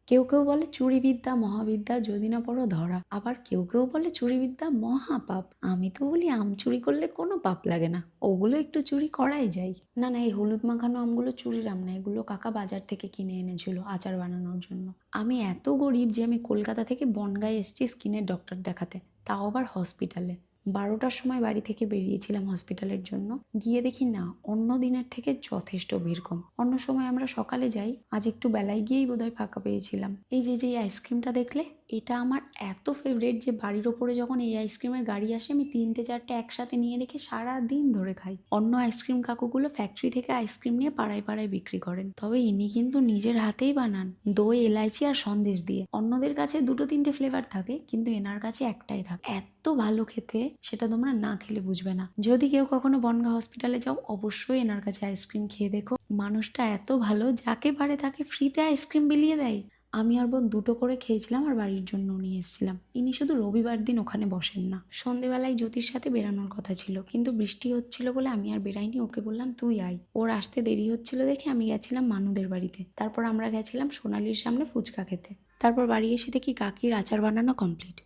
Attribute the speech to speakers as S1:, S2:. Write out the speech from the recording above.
S1: কেউ কেউ বলে চুরিবিদ্যা মহাবিদ্যা, যদি না পড়ো ধরা। আবার কেউ কেউ বলে চুরিবিদ্যা মহাপাপ। আমি তো বলি আম চুরি করলে কোনো পাপ লাগে না, ওগুলো একটু চুরি করাই যায়। না না, এই হলুদ মাখানো আমগুলো চুরির আম না, এগুলো কাকা বাজার থেকে কিনে এনেছিল আচার বানানোর জন্য। আমি এত গরিব যে আমি কলকাতা থেকে বনগাঁয় এসেছি স্কিনের ডক্টর দেখাতে, তাও আবার হসপিটালে। 12টার সময় বাড়ি থেকে বেরিয়েছিলাম হসপিটালের জন্য, গিয়ে দেখি না অন্য দিনের থেকে যথেষ্ট ভিড় কম। অন্য সময় আমরা সকালে যাই, আজ একটু বেলায় গিয়েই বোধহয় ফাঁকা পেয়েছিলাম। এই যে আইসক্রিমটা দেখলে, এটা আমার এত ফেভারিট যে বাড়ির ওপরে যখন এই আইসক্রিমের গাড়ি আসে আমি 3-4টে একসাথে নিয়ে রেখে সারা দিন ধরে খাই। অন্য আইসক্রিম কাকুগুলো ফ্যাক্টরি থেকে আইসক্রিম নিয়ে পাড়ায় পাড়ায় বিক্রি করেন, তবে ইনি কিন্তু নিজের হাতেই বানান, দই এলাইচি আর সন্দেশ দিয়ে। অন্যদের কাছে 2-3টে ফ্লেভার থাকে, কিন্তু এনার কাছে একটাই থাকে। এত ভালো খেতে, সেটা তোমরা না খেলে বুঝবে না। যদি কেউ কখনো বনগাঁ হসপিটালে যাও, অবশ্যই এনার কাছে আইসক্রিম খেয়ে দেখো। মানুষটা এত ভালো, যাকে পারে তাকে ফ্রিতে আইসক্রিম বিলিয়ে দেয়। আমি আর বোন 2টো করে খেয়েছিলাম আর বাড়ির জন্য নিয়ে এসেছিলাম। ইনি শুধু রবিবার দিন ওখানে বসেন না। সন্ধেবেলায় জ্যোতির সাথে বেরানোর কথা ছিল, কিন্তু বৃষ্টি হচ্ছিল বলে আমি আর বেরাইনি। ওকে বললাম তুই আয়। ওর আসতে দেরি হচ্ছিল দেখে আমি গেছিলাম মানুদের বাড়িতে। তারপর আমরা গেছিলাম সোনালির সামনে ফুচকা খেতে। তারপর বাড়ি এসে দেখি কাকির আচার বানানো কমপ্লিট।